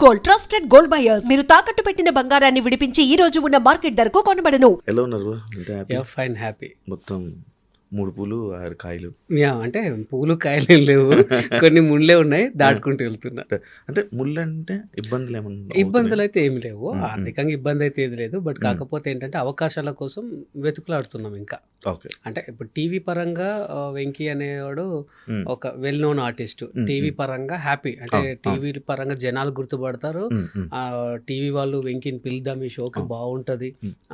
Gold, trusted gold buyers. మీరు తాకట్టు పెట్టిన బంగారాన్ని విడిపించి ఈ రోజు ఉన్న మార్కెట్ ధరకు కొనబడను. ఎలా ఉన్నారు? అంతే హ్యాపీ? Fine, happy. మొత్తం 3 పూలు 6 కాయలు. అంటే పూలు కాయలు ఏం లేవు, కొన్ని ముళ్ళే ఉన్నాయి, దాటుకుంటూ వెళ్తున్నా. అంటే ముళ్ళు అంటే ఇబ్బందులు ఏమన్నా? ఇబ్బందులు అయితే ఏమి లేవు, ఆర్థికంగా ఇబ్బంది అయితే ఏది లేదు. బట్ కాకపోతే ఏంటంటే అవకాశాల కోసం వెతుకులాడుతున్నాం ఇంకా. ఓకే. అంటే ఇప్పుడు టీవీ పరంగా వెంకీ అనేవాడు ఒక వెల్ నోన్ ఆర్టిస్ట్. టీవీ పరంగా హ్యాపీ, అంటే టీవీ పరంగా జనాలు గుర్తుపడతారు. టీవీ వాళ్ళు వెంకీని పిలుద్దాం, ఈ షోకి బాగుంటది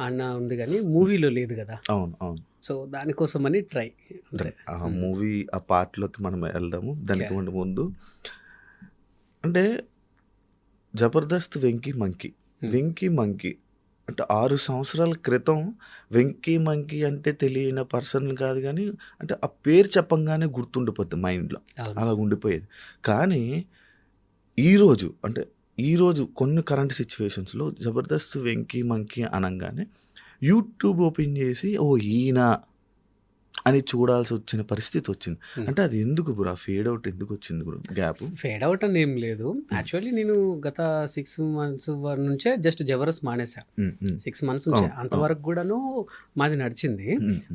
అన్న ఉంది, కానీ మూవీలో లేదు కదా. అవును అవును. సో దానికోసమని ట్రై. ఆ మూవీ ఆ పార్ట్లోకి మనం వెళ్దాము. దానికి ముందు అంటే జబర్దస్త్ వెంకీ మంకీ అంటే 6 సంవత్సరాల క్రితం వెంకీ మంకీ అంటే తెలియని పర్సన్ కాదు, కానీ అంటే ఆ పేరు చెప్పంగానే గుర్తుండిపోద్ది మైండ్లో, అలా ఉండిపోయేది. కానీ ఈరోజు కొన్ని కరెంట్ సిచ్యువేషన్స్లో జబర్దస్త్ వెంకీ మంకీ అనగానే యూట్యూబ్ ఓపెన్ చేసి ఈయన అని చూడాల్సి వచ్చిన పరిస్థితి వచ్చింది. అంటే అది ఎందుకు బ్రో? ఫేడ్ అవుట్ ఎందుకు వచ్చింది బ్రో? గ్యాప్ ఫేడ్ అవుట్ అని ఏం లేదు. యాక్చువల్లీ నేను గత 6 months నుంచే జస్ట్ జబర్దస్త్ మానేసా. 6 months నుంచే, అంతవరకు కూడాను మాది నడిచింది.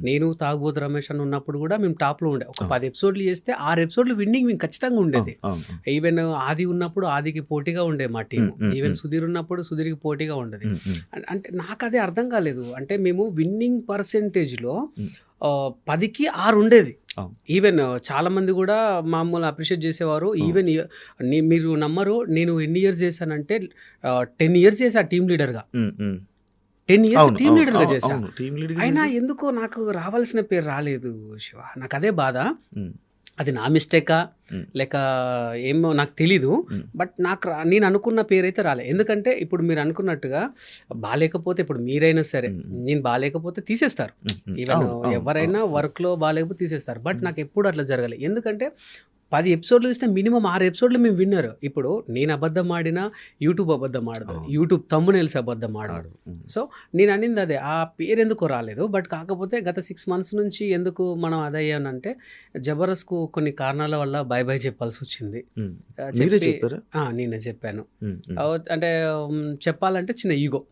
నేను తాగుబోతు రమేష్ అని ఉన్నప్పుడు కూడా మేము టాప్లో ఉండే. ఒక 10 ఎపిసోడ్లు చేస్తే 6 ఎపిసోడ్లు విన్నింగ్ మేము ఖచ్చితంగా ఉండేది. ఈవెన్ ఆది ఉన్నప్పుడు ఆదికి పోటీగా ఉండే మా టీం. ఈవెన్ సుధీర్ ఉన్నప్పుడు సుధీర్కి పోటీగా ఉండేది. అంటే నాకు అదే అర్థం కాలేదు. అంటే మేము విన్నింగ్ పర్సెంటేజ్లో 10కి 6 ఉండేది. ఈవెన్ చాలా మంది కూడా మామూలు అప్రిషియేట్ చేసేవారు. ఈవెన్ మీరు నమ్మరు, నేను ఎన్ని ఇయర్స్ చేశానంటే 10 years చేశా టీమ్ లీడర్గా. 10 years టీమ్ లీడర్గా చేశాను. అయినా ఎందుకో నాకు రావాల్సిన పేరు రాలేదు శివ. నాకు అదే బాధ. అది నా మిస్టేకా లేక ఏమో నాకు తెలీదు. బట్ నేను అనుకున్న పేరైతే రాలే. ఎందుకంటే ఇప్పుడు మీరు అనుకున్నట్టుగా బాగాలేకపోతే, ఇప్పుడు మీరైనా సరే నేను బాగాలేకపోతే తీసేస్తారు. ఈవెన్ ఎవరైనా వర్క్లో బాగాలేకపోతే తీసేస్తారు. బట్ నాకు ఎప్పుడు అట్లా జరగలేదు. ఎందుకంటే 10 ఎపిసోడ్లు ఇస్తే మినిమం 6 ఎపిసోడ్లు మేము విన్నర్. ఇప్పుడు నేను అబద్ధం ఆడినా యూట్యూబ్ అబద్ధం ఆడదు, యూట్యూబ్ థంబ్నెయిల్స్ అబద్ధం ఆడాడు. సో నేను అనింది అదే, ఆ పేరు ఎందుకు రాలేదు. బట్ కాకపోతే గత 6 months నుంచి ఎందుకు మనం అదయ్యానంటే జబర్దస్త్కు కొన్ని కారణాల వల్ల బై బై చెప్పాల్సి వచ్చింది. నేనే చెప్పాను. అంటే చెప్పాలంటే చిన్న ఈగో.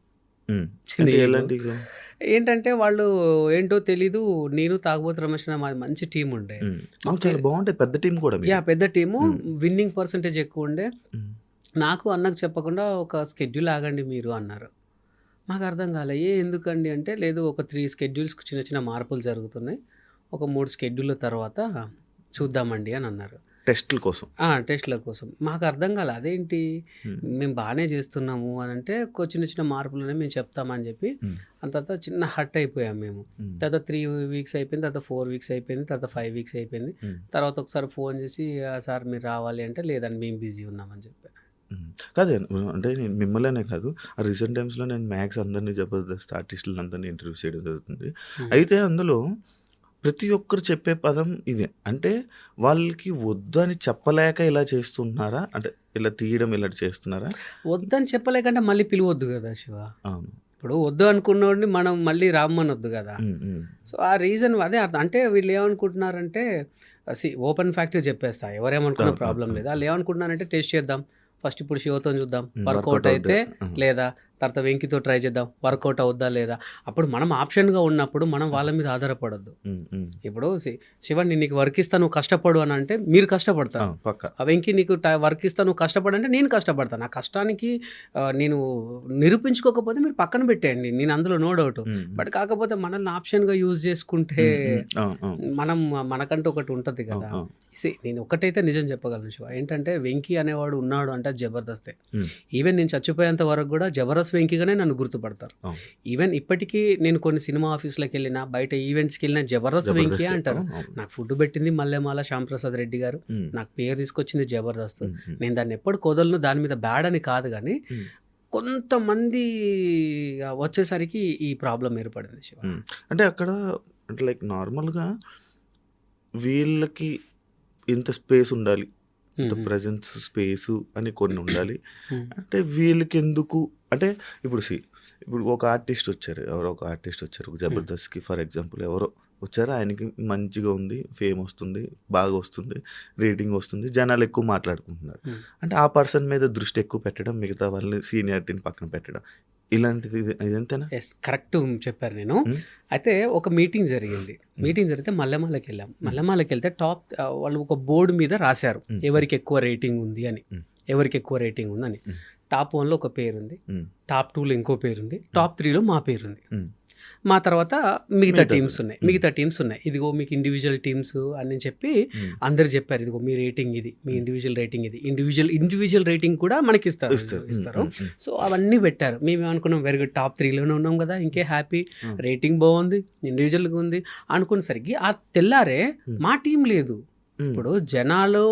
ఏంటంటే వాళ్ళు ఏంటో తెలీదు. నేను తాగుబోతు రమేష్ మాది మంచి టీం ఉండే, చాలా బాగుంటుంది, పెద్ద టీం కూడా. పెద్ద టీము, విన్నింగ్ పర్సంటేజ్ ఎక్కువ ఉండే. నాకు అన్నకు చెప్పకుండా ఒక స్కెడ్యూల్ ఆగండి మీరు అన్నారు. మాకు అర్థం కాలే ఎందుకండి అంటే, లేదు ఒక 3 schedules చిన్న చిన్న మార్పులు జరుగుతున్నాయి, ఒక 3 schedules తర్వాత చూద్దామండి అని అన్నారు. టెస్ట్ల కోసం. మాకు అర్థం కాలే అదేంటి, మేము బాగానే చేస్తున్నాము అని అంటే చిన్న చిన్న మార్పులనే మేము చెప్తామని చెప్పి తర్వాత చిన్న హట్ అయిపోయాం మేము. తర్వాత 3 weeks అయిపోయింది, తర్వాత 4 weeks అయిపోయింది, తర్వాత 5 weeks అయిపోయింది. తర్వాత ఒకసారి ఫోన్ చేసి సార్ మీరు రావాలి అంటే, లేదండి మేము బిజీ ఉన్నామని చెప్పాను. కాదే అంటే నేను మిమ్మల్నే కాదు, రీసెంట్ టైమ్స్లో నేను మ్యాక్స్ అందరినీ జబర్దస్త్ ఆర్టిస్టులను అందరినీ ఇంటర్వ్యూ చేయడం జరుగుతుంది. అయితే అందులో ప్రతి ఒక్కరు చెప్పే పదం ఇదే. అంటే వాళ్ళకి వద్దని చెప్పలేక ఇలా చేస్తున్నారా, అంటే ఇలా తీయడం ఇలా చేస్తున్నారా? వద్దని చెప్పలేకంటే మళ్ళీ పిలవద్దు కదా శివ. ఇప్పుడు వద్దు అనుకున్నోడిని మనం మళ్ళీ రామ్మనొద్దు కదా. సో ఆ రీజన్ అదే. అంటే వీళ్ళు ఏమనుకుంటున్నారంటే, ఓపెన్ ఫ్యాక్టరీ చెప్పేస్తా, ఎవరేమనుకున్న ప్రాబ్లం లేదు. వాళ్ళు ఏమనుకుంటున్నారంటే, టెస్ట్ చేద్దాం ఫస్ట్, ఇప్పుడు శివతో చూద్దాం, వర్కౌట్ అయితే లేదా తర్వాత వెంకితో ట్రై చేద్దాం, వర్కౌట్ అవుద్దా లేదా. అప్పుడు మనం ఆప్షన్గా ఉన్నప్పుడు మనం వాళ్ళ మీద ఆధారపడద్దు. ఇప్పుడు శివ నీకు వర్క్ ఇస్తా నువ్వు కష్టపడు అని అంటే మీరు కష్టపడతాను, ఆ వెంకి నీకు వర్క్ ఇస్తా నువ్వు కష్టపడంటే నేను కష్టపడతాను. ఆ కష్టానికి నేను నిరూపించుకోకపోతే మీరు పక్కన పెట్టేయండి, నేను అందులో నో డౌట్. బట్ కాకపోతే మనల్ని ఆప్షన్గా యూజ్ చేసుకుంటే మనం మనకంటూ ఒకటి ఉంటుంది కదా. నేను ఒకటైతే నిజం చెప్పగలను శివ, ఏంటంటే వెంకీ అనేవాడు ఉన్నాడు అంటే జబర్దస్తే. ఈవెన్ నేను చచ్చిపోయేంత వరకు కూడా జబర్దస్త్ వెంకీగానే నన్ను గుర్తుపడతారు. ఈవెన్ ఇప్పటికీ నేను కొన్ని సినిమా ఆఫీస్లోకి వెళ్ళినా, బయట ఈవెంట్స్కి వెళ్ళినా జబర్దస్త్ వెంకీ అంటారు. నాకు ఫుడ్ పెట్టింది మల్లెమాల శ్యాంప్రసాద్ రెడ్డి గారు, నాకు పేరు తీసుకొచ్చింది జబర్దస్త్. నేను దాన్ని ఎప్పుడు కొదలను, దాని మీద బ్యాడ్ అని కాదు, కానీ కొంతమంది వచ్చేసరికి ఈ ప్రాబ్లం ఏర్పడింది శివ. అంటే అక్కడ అంటే లైక్ నార్మల్గా వీళ్ళకి ఇంత స్పేస్ ఉండాలి, ఇంత ప్రజెన్స్ స్పేసు అని కొన్ని ఉండాలి. అంటే వీళ్ళకి ఎందుకు అంటే ఇప్పుడు ఒక ఆర్టిస్ట్ వచ్చారు, ఒక జబర్దస్త్కి ఫర్ ఎగ్జాంపుల్ ఎవరో వచ్చారు, ఆయనకి మంచిగా ఉంది, ఫేమ్ వస్తుంది, బాగా వస్తుంది, రేటింగ్ వస్తుంది, జనాలు ఎక్కువ మాట్లాడుకుంటున్నారు. అంటే ఆ పర్సన్ మీద దృష్టి ఎక్కువ పెట్టడం, మిగతా వాళ్ళని సీనియారిటీని పక్కన పెట్టడం, ఇలాంటిది ఇదంతేనా? ఎస్, కరెక్ట్ చెప్పారు. నేను అయితే ఒక మీటింగ్ జరిగితే మల్లెమాలకి వెళ్ళాం. మల్లెమాలకి వెళ్తే టాప్ వాళ్ళు ఒక బోర్డు మీద రాశారు ఎవరికి ఎక్కువ రేటింగ్ ఉంది అని, ఎవరికి ఎక్కువ రేటింగ్ ఉందని. టాప్ 1లో ఒక పేరు ఉంది, టాప్ 2లో ఇంకో పేరు ఉంది, టాప్ 3లో మా పేరు ఉంది. మా తర్వాత మిగతా టీమ్స్ ఉన్నాయి. ఇదిగో మీకు ఇండివిజువల్ టీమ్స్ అని చెప్పి అందరు చెప్పారు, ఇదిగో మీ రేటింగ్ ఇది, మీ ఇండివిజువల్ రేటింగ్ ఇది, ఇండివిజువల్ రేటింగ్ కూడా మనకి ఇస్తారు. సో అవన్నీ పెట్టారు. మేము ఏమనుకున్నాం, వెరీ గుడ్, టాప్ 3లోనే ఉన్నాం కదా, ఇంకే హ్యాపీ, రేటింగ్ బాగుంది, ఇండివిజువల్గా ఉంది అనుకునేసరికి ఆ తెల్లారే మా టీం లేదు. ఇప్పుడు జనాలు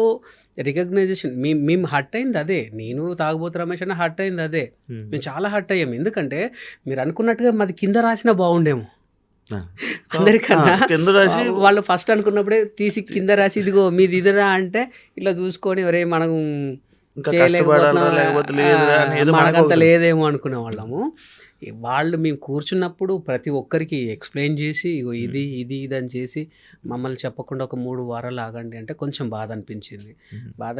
రికగ్నైజేషన్ మేము హర్ట్ అయింది అదే. నేను తాగుబోతు రమేష్ అన్న హర్ట్ అయింది అదే. మేము చాలా హర్ట్ అయ్యాం. ఎందుకంటే మీరు అనుకున్నట్టుగా మాది కింద రాసినా బాగుండేమో అందరికన్నా. వాళ్ళు ఫస్ట్ అనుకున్నప్పుడే తీసి కింద రాసి ఇదిగో మీది ఇదిరా అంటే ఇట్లా చూసుకొని ఒరే మనం మనకంత లేదేమో అనుకునే వాళ్ళము. వాళ్ళు మేము కూర్చున్నప్పుడు ప్రతి ఒక్కరికి ఎక్స్ప్లెయిన్ చేసి ఇగో ఇది ఇది ఇది అని చేసి మమ్మల్ని చెప్పకుండా ఒక 3 వారాలు ఆగండి అంటే కొంచెం బాధ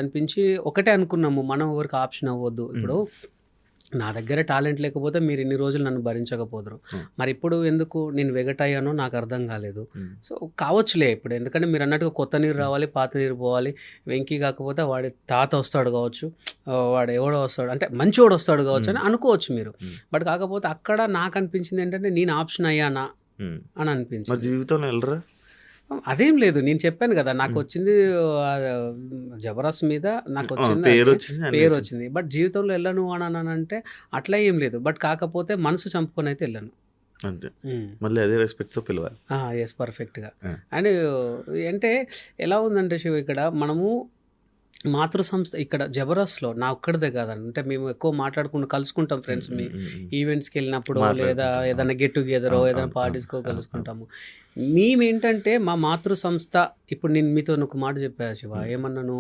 అనిపించి ఒకటే అనుకున్నాము, మనం ఎవరికి ఆప్షన్ అవ్వద్దు. ఇప్పుడు నా దగ్గర టాలెంట్ లేకపోతే మీరు ఇన్ని రోజులు నన్ను భరించకపోదురు, మరి ఇప్పుడు ఎందుకు నేను వెగటయ్యానో నాకు అర్థం కాలేదు. సో కావచ్చులే ఇప్పుడు, ఎందుకంటే మీరు అన్నట్టుగా కొత్త నీరు రావాలి, పాత నీరు పోవాలి. వెంకీ కాకపోతే వాడి తాత వస్తాడు కావచ్చు, వాడు ఎవడో వస్తాడు అంటే మంచివాడు వస్తాడు కావచ్చు అని అనుకోవచ్చు మీరు. బట్ కాకపోతే అక్కడ నాకు అనిపించింది ఏంటంటే నేను ఆప్షన్ అయ్యానా అని అనిపించింది. జీవితంలో వెళ్ళరా అదేం లేదు, నేను చెప్పాను కదా నాకు వచ్చింది జబర్దస్త్ మీద నాకు వచ్చింది పేరు వచ్చింది. బట్ జీవితంలో వెళ్ళను అని అంటే అట్లా ఏం లేదు. బట్ కాకపోతే మనసు చంపుకొని అయితే వెళ్ళను. అంతే, మళ్ళీ అదే రెస్పెక్ట్తో పిలవాలి. ఎస్, పర్ఫెక్ట్గా. అండ్ అంటే ఎలా ఉందంటే శివ, ఇక్కడ మనము మాతృ సంస్థ ఇక్కడ జబర్దస్త్లో నా ఒక్కడిదే కాదండి, అంటే మేము ఎక్కువ మాట్లాడుకుంటూ కలుసుకుంటాం ఫ్రెండ్స్, మీ ఈవెంట్స్కి వెళ్ళినప్పుడు లేదా ఏదైనా గెట్ టుగెదర్ ఏదైనా పార్టీస్కో కలుసుకుంటాము. మేమేంటంటే మా మాతృ సంస్థ, ఇప్పుడు నేను మీతో ఒక మాట చెప్పాను శివ, ఏమన్నాను,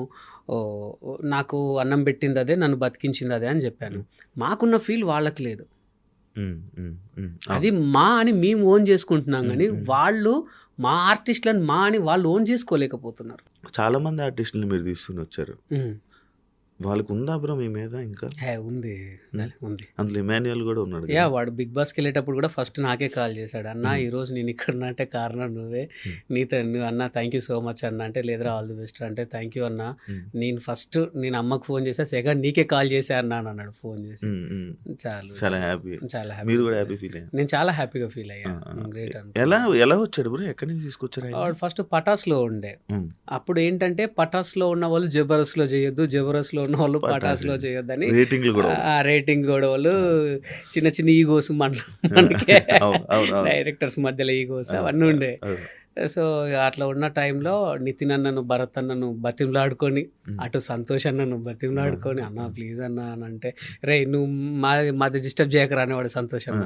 నాకు అన్నం పెట్టింది అదే, నన్ను బతికించింది అదే అని చెప్పాను. మాకున్న ఫీల్ వాళ్ళకి లేదు. అది మా అని మేము ఓన్ చేసుకుంటున్నాం, కానీ వాళ్ళు మా ఆర్టిస్టులను మా అని వాళ్ళు ఓన్ చేసుకోలేకపోతున్నారు. చాలా మంది ఆర్టిస్టులు మీరు తీసుకుని వచ్చారు, వాళ్ళకు ఉందా బ్రో మీ మీద? ఇంకా ఉంది. అందులో ఇమాన్యుయల్ కూడా ఉన్నాడు. వాడు బిగ్ బాస్కి వెళ్ళేటప్పుడు కూడా ఫస్ట్ నాకే కాల్ చేశాడు, అన్న ఈరోజు నేను ఇక్కడ అంటే కారణం నువ్వే, నువ్వు అన్న థ్యాంక్ యూ సో మచ్ అన్న అంటే, లేదురా ఆల్ ది బెస్ట్ అంటే థ్యాంక్ యూ అన్న, నేను ఫస్ట్ నేను అమ్మకు ఫోన్ చేసా, సెకండ్ నీకే కాల్ చేసా అన్న అని అన్నాడు ఫోన్ చేసి. చాలా హ్యాపీ. మీరు కూడా హ్యాపీ ఫీల్ అయ్యారు? నేను చాలా హ్యాపీగా ఫీల్ అయ్యాను. గ్రేట్. ఎలా వచ్చాడు బ్రో, ఎక్కడి నుంచి తీసుకొచ్చారు? వాడు ఫస్ట్ పటాస్లో ఉండే, అప్పుడు ఏంటంటే పటాస్లో ఉన్న వాళ్ళు జబర్దస్త్లో చేయొద్దు, జబర్దస్త్లో ఉన్న వాళ్ళు పటాస్లో చేయొద్దని రేటింగ్ గొడవలు, చిన్న చిన్న ఈగోస్ మనకి డైరెక్టర్స్ మధ్యలో ఈగోస్ అవన్నీ ఉండే. సో అట్లా ఉన్న టైంలో నితిన్ అన్నను, భరత్ అన్నను బతిమలాడుకొని, అటు సంతోష్ అన్నను బతిమలాడుకొని, అన్న ప్లీజ్ అన్న అని అంటే, రే నువ్వు మాది డిస్టర్బ్ చేయకరా అనేవాడు సంతోష్ అన్న.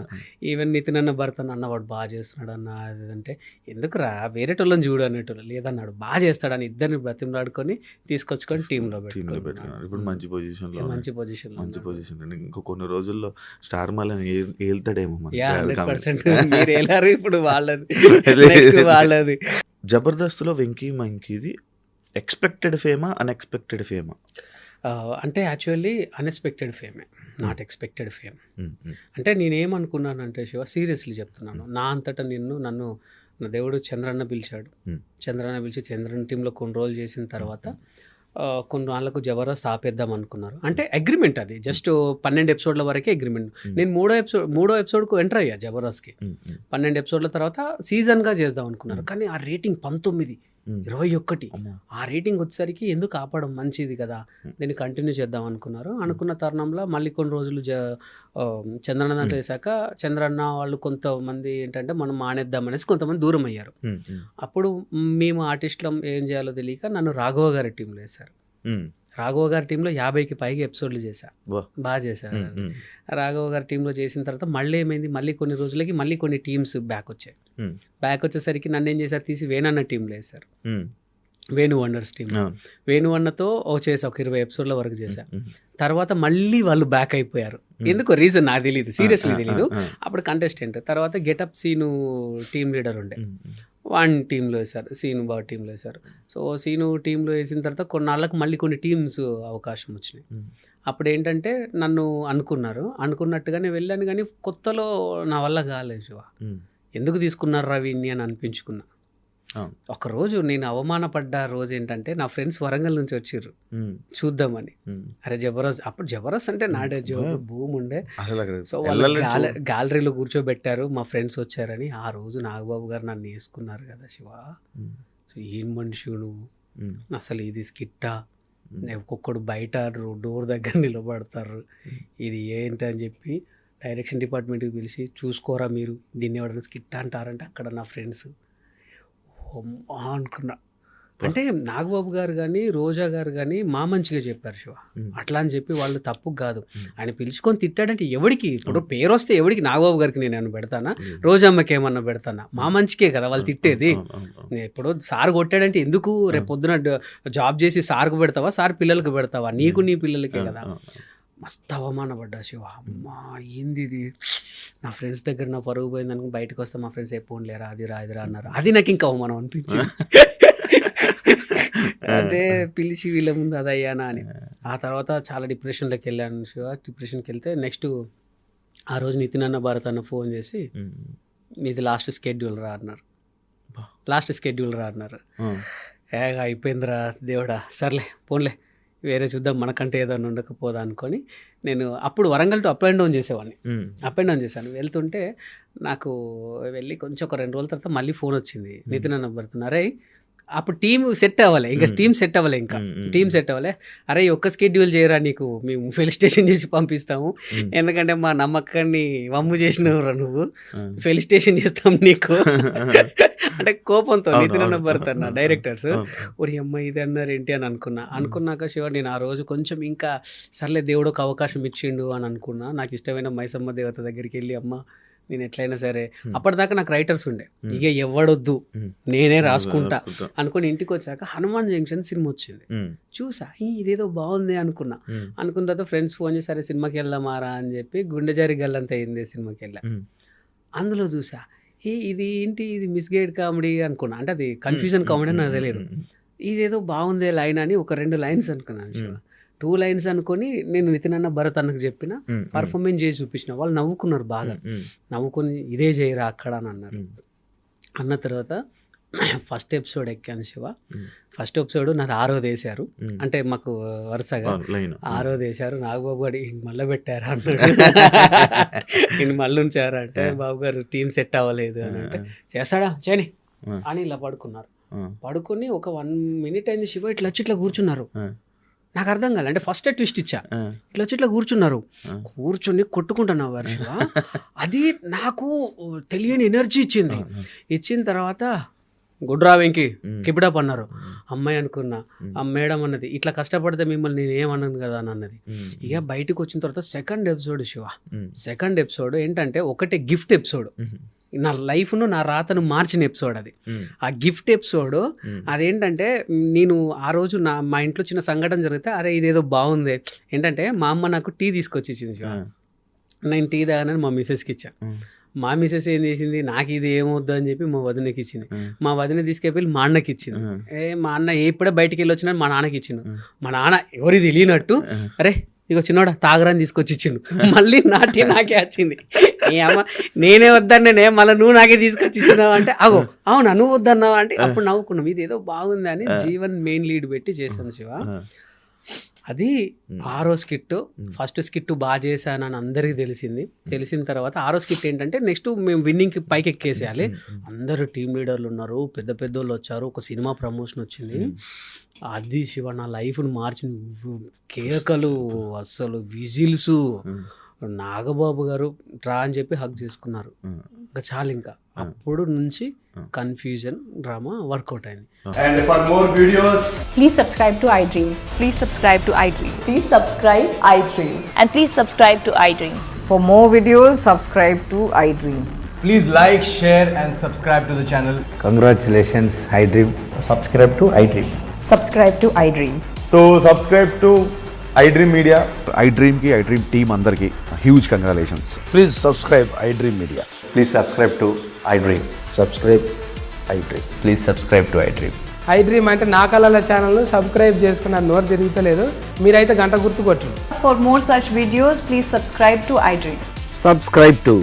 ఈవెన్ నితిన్ అన్న, భరత్ అన్న వాడు బాగా చేస్తున్నాడు అన్న అంటే, ఎందుకురా వేరేటోళ్ళని చూడు అనేటోళ్ళు లేదన్నాడు, బాగా చేస్తాడని ఇద్దరిని బతిమలాడుకొని తీసుకొచ్చుకొని టీంలో పెట్టుకున్నాడు. ఇప్పుడు మంచి పొజిషన్. ఇంకో కొన్ని రోజుల్లో స్టార్ మాలని ఏళ్తాడేమో. 100% మీరు వెళ్ళారు ఇప్పుడు వాళ్ళది. జబర్దస్త్లో వెంకీ మంకీది ఎక్స్పెక్టెడ్ ఫేమా, అన్ఎక్స్పెక్టెడ్ ఫేమా? అంటే యాక్చువల్లీ అన్ఎక్స్పెక్టెడ్ ఫేమే, నాట్ ఎక్స్పెక్టెడ్ ఫేమ్. అంటే నేనేమనుకున్నానంటే శివ, సీరియస్లీ చెప్తున్నాను, నా అంతటా నన్ను నా దేవుడు చంద్రన్న పిలిచాడు. చంద్రన్న పిలిచి చంద్రన్న టీంలో కొన్ని రోజులు చేసిన తర్వాత కొన్ని వాళ్ళకు జబర్దస్త్ ఆపేద్దాం అనుకున్నారు. అంటే అగ్రిమెంట్ అది జస్ట్ 12 ఎపిసోడ్ల వరకే అగ్రిమెంట్. నేను మూడో ఎపిసోడ్కు ఎంటర్ అయ్యా జబర్దస్త్కి. 12 ఎపిసోడ్ల తర్వాత సీజన్గా చేద్దాం అనుకున్నారు, కానీ ఆ రేటింగ్ 19, 21 ఆ రేటింగ్ వచ్చేసరికి ఎందుకు ఆపడం, మంచిది కదా, దీన్ని కంటిన్యూ చేద్దాం అనుకున్నారు. అనుకున్న తరుణంలో మళ్ళీ కొన్ని రోజులు చంద్రన్న దాంట్లో వేసాక చంద్రన్న వాళ్ళు కొంతమంది ఏంటంటే మనం మానేద్దాం అనేసి కొంతమంది దూరం అయ్యారు. అప్పుడు మేము ఆర్టిస్టులం ఏం చేయాలో తెలియక నన్ను రాఘవ గారి టీంలో వేశారు. రాఘవ గారి టీంలో 50కి పైగా ఎపిసోడ్లు చేశా, బాగా చేశారు. రాఘవ గారి టీంలో చేసిన తర్వాత మళ్ళీ ఏమైంది, మళ్ళీ కొన్ని రోజులకి మళ్ళీ కొన్ని టీమ్స్ బ్యాక్ వచ్చాయి. బ్యాక్ వచ్చేసరికి నన్ను ఏం చేశారు, తీసి వేణన్న టీంలో వేశారు. వేణు వండర్స్ టీమ్, వేణు అన్నతో చేసా ఒక 20 ఎపిసోడ్ల వరకు చేశా. తర్వాత మళ్ళీ వాళ్ళు బ్యాక్ అయిపోయారు, ఎందుకో రీజన్ నాకు తెలియదు, సీరియస్లీ తెలీదు. అప్పుడు కంటెస్టెంట్ తర్వాత గెటప్ సీను టీమ్ లీడర్ ఉండే, వాన్ టీంలో వేశారు, సీను బాగా టీంలో వేశారు. సో సీను టీంలో వేసిన తర్వాత కొన్నాళ్ళకు మళ్ళీ కొన్ని టీమ్స్ అవకాశం వచ్చినాయి. అప్పుడు ఏంటంటే నన్ను అనుకున్నట్టుగానే వెళ్ళాను, కానీ కొత్తలో నా వల్ల కాలేదు శివ. ఎందుకు తీసుకున్నారు వీడిని అని అనిపించుకున్నా. ఒకరోజు నేను అవమానపడ్డ రోజు ఏంటంటే, నా ఫ్రెండ్స్ వరంగల్ నుంచి వచ్చిర్రు చూద్దామని. అరే జబర్దస్త్, అప్పుడు జబర్దస్త్ అంటే నాడే భూమి ఉండే. సో వాళ్ళు గ్యాలరీలో కూర్చోబెట్టారు, మా ఫ్రెండ్స్ వచ్చారని. ఆ రోజు నాగబాబు గారు నన్ను వేసుకున్నారు కదా శివ. సో ఏం మనిషి నువ్వు, అసలు ఇది స్కిట్టా, ఒక్కొక్కడు బయట డోర్ దగ్గర నిలబడతారు, ఇది ఏంటి అని చెప్పి డైరెక్షన్ డిపార్ట్మెంట్కి పిలిచి, చూసుకోరా మీరు దీన్ని ఎవరైనా స్కిట్ అంటారంటే అక్కడ నా ఫ్రెండ్స్ అనుకున్నా. అంటే నాగబాబు గారు కానీ రోజా గారు కానీ మా మంచిగా చెప్పారు శివ. అట్లా అని చెప్పి వాళ్ళు తప్పు కాదు, ఆయన పిలుచుకొని తిట్టాడంటే ఎవరికి, ఇప్పుడు పేరు వస్తే ఎవరికి, నాగబాబు గారికి నేను ఏమన్నా పెడతానా, రోజమ్మకి ఏమన్నా పెడతానా, మా మంచికే కదా వాళ్ళు తిట్టేది. ఇప్పుడు సార్ కొట్టాడంటే ఎందుకు, రేపు పొద్దున జాబ్ చేసి సార్కు పెడతావా, సార్ పిల్లలకు పెడతావా, నీకు నీ పిల్లలకే కదా. మస్తు అవమానపడ్డా శివ. అమ్మా ఏంది ఇది, నా ఫ్రెండ్స్ దగ్గర నా పరుగు పోయింది అనుకుని బయటకు వస్తే మా ఫ్రెండ్స్ ఎప్పుడు లేరా, అది రా అన్నారు. అది నాకు ఇంకా అవమానం అనిపించింది. అదే పిలిచి వీళ్ళ ముందు అదయ్యానా అని. ఆ తర్వాత చాలా డిప్రెషన్లోకి వెళ్ళాను శివ. డిప్రెషన్కి వెళ్తే నెక్స్ట్ ఆ రోజు నితిన్ అన్న భారత్ అన్న ఫోన్ చేసి, మీది లాస్ట్ స్కెడ్యూల్ రా అన్నారు. అయిపోయిందిరా దేవుడా, సర్లే పోన్లే వేరే చూద్దాం, మనకంటే ఏదైనా ఉండకపోదా అనుకొని నేను అప్పుడు Warangal to up and down చేశాను. వెళ్తుంటే నాకు వెళ్ళి కొంచెం ఒక 2 రోజుల తర్వాత మళ్ళీ ఫోన్ వచ్చింది, నితిన్ అన్న పడుతున్నారే. అప్పుడు టీం సెట్ అవ్వాలి, టీం సెట్ అవ్వాలి. అరే ఒక్క స్కెడ్యూల్ చేయరా, నీకు మేము ఫెలిస్టేషన్ చేసి పంపిస్తాము, ఎందుకంటే మా నమ్మకాన్ని వమ్ము చేసినవురా నువ్వు, ఫెలిస్టేషన్ చేస్తాం నీకు అంటే కోపంతో నితిన్ అన్న పడుతున్నా డైరెక్టర్స్. ఒరి అమ్మ ఇది అన్నారు ఏంటి అని అనుకున్నాక శివ నేను ఆ రోజు కొంచెం ఇంకా సర్లే దేవుడు ఒక అవకాశం ఇచ్చిండు అని అనుకున్నా. నాకు ఇష్టమైన మైసమ్మ దేవత దగ్గరికి వెళ్ళి, అమ్మ నేను ఎట్లయినా సరే, అప్పటిదాకా నాకు రైటర్స్ ఉండే, ఇక ఎవడొద్దు నేనే రాసుకుంటా అనుకుని ఇంటికి వచ్చాక హనుమాన్ జంక్షన్ సినిమా వచ్చింది, చూసా ఇదేదో బాగుంది అనుకున్న తర్వాత ఫ్రెండ్స్ ఫోన్ చేసి సరే సినిమాకి వెళ్దామారా అని చెప్పి గుండె జారి గల్లంత అయింది సినిమాకి వెళ్ళా. అందులో చూసా ఇది ఏంటి, ఇది మిస్గైడ్ కామెడీ అనుకున్నా, అంటే అది కన్ఫ్యూజన్ కామెడీ నాకు తెలియదు. ఇదేదో బాగుందే లైన్ అని ఒక 2 లైన్స్ అనుకున్నాను, 2 లైన్స్ అనుకొని నేను నితిన్ అన్న భరత్ అన్నకు చెప్పిన, పర్ఫార్మెన్స్ చేసి చూపించిన. వాళ్ళు నవ్వుకున్నారు బాగా, నవ్వుకొని ఇదే చేయరా అక్కడ అని అన్నారు. అన్న తర్వాత ఫస్ట్ ఎపిసోడ్ ఎక్కాను శివ. ఫస్ట్ ఎపిసోడ్ నాది 6వ వేశారు, అంటే మాకు వరుసగా 6వ వేశారు. నాగబాబు గారు మళ్ళీ పెట్టారా అన్నాడు, ఈయన మళ్ళీ ఉంచారా అంటే, బాబు గారు టీం సెట్ అవ్వలేదు అని అంటే, చేస్తాడా చేయని అని ఇలా పడుకొని ఒక 1 minute అయింది శివ. ఇట్లా కూర్చున్నారు, నాకు అర్థం కాలే, అంటే ఫస్ట్ ట్విస్ట్ ఇచ్చా, ఇట్లా కూర్చున్నారు, కూర్చొని కొట్టుకుంటున్నావు వర్ష. అది నాకు తెలియని ఎనర్జీ ఇచ్చిన తర్వాత గుడ్ రా వెంకి కిపిడప్ అన్నారు. అమ్మాయి అనుకున్నా, ఆ మేడం అన్నది ఇట్లా కష్టపడితే మిమ్మల్ని నేను ఏమన్నాను కదా అని అన్నది. ఇక బయటకు వచ్చిన తర్వాత సెకండ్ ఎపిసోడ్ ఏంటంటే ఒకటే గిఫ్ట్ ఎపిసోడ్, నా లైఫ్ను నా రాతను మార్చిన ఎపిసోడ్ అది. ఆ గిఫ్ట్ ఎపిసోడ్ అదేంటంటే, నేను ఆ రోజు మా ఇంట్లో చిన్న సంఘటన జరిగితే, అరే ఇదేదో బాగుంది ఏంటంటే, మా అమ్మ నాకు టీ తీసుకొచ్చి ఇచ్చింది. నేను టీ తాగానని మా మిసెస్కి ఇచ్చాను. మా మిసెస్ ఏం చేసింది, నాకు ఇది ఏమవుద్దు అని చెప్పి మా వదినకి ఇచ్చింది. మా వదిన తీసుకెళ్ళి మా అన్నకి ఇచ్చింది. మా అన్న ఎప్పుడే బయటికి వెళ్ళి వచ్చినా మా నాన్నకి ఇచ్చిండు. మా నాన్న ఎవరికి తెలియనట్టు, అరే ఇక చిన్నోడా తాగరాని తీసుకొచ్చి ఇచ్చిండు. మళ్ళీ నాకే వచ్చింది, అమ్మ నేనే వద్దన్నే, మళ్ళీ నువ్వు నాకే తీసుకొచ్చి ఇచ్చినావు అంటే, అగో అవునా నువ్వు వద్దన్నావు అంటే, అప్పుడు నవ్వుకున్నాం, ఇది ఏదో బాగుంది అని జీవన్ మెయిన్ లీడ్ పెట్టి చేశాను శివ. అది 6వ స్కిట్. ఫస్ట్ స్కిట్ బాగా చేశానని అందరికీ తెలిసిన తర్వాత 6వ స్కిట్ ఏంటంటే, నెక్స్ట్ మేము విన్నింగ్కి పైకి ఎక్కేసేయాలి. అందరూ టీమ్ లీడర్లు ఉన్నారు, పెద్ద వాళ్ళు వచ్చారు, ఒక సినిమా ప్రమోషన్ వచ్చింది. అది శివ నా లైఫ్ను మార్చిన, కేకలు, అసలు విజిల్స్, నాగబాబు గారు డ్రా అని చెప్పి హక్ చేసుకున్నారు. ఇంకా చాలు, ఇంకా అప్పుడు నుంచి కన్ఫ్యూజన్ డ్రామా వర్కౌట్ అయింది. And for more videos, please subscribe to iDream. Please subscribe to iDream. Please subscribe iDream. And please subscribe to iDream. For more videos, subscribe to iDream. please like, share and subscribe to the channel. Congratulations, iDream. Subscribe to iDream. Subscribe to iDream. So subscribe to iDream Media. iDream team andarki huge congratulations. Please subscribe iDream Media. Please subscribe to iDream. Subscribe iDream. Please subscribe to iDream. I dream అంటే నా కళల ఛానల్ను subscribe చేసుకున్న నోరు తిరుగుతలేదు, మీరైతే గంట గుర్తు కొట్టండి. For more such videos, please subscribe to iDream. Subscribe to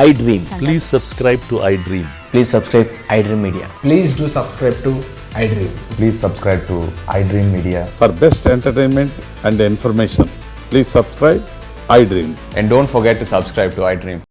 iDream. Please subscribe to iDream. Please subscribe iDream Media. Please do subscribe to iDream. Please subscribe to iDream Media. For best entertainment and information, please subscribe iDream. And don't forget to subscribe to iDream.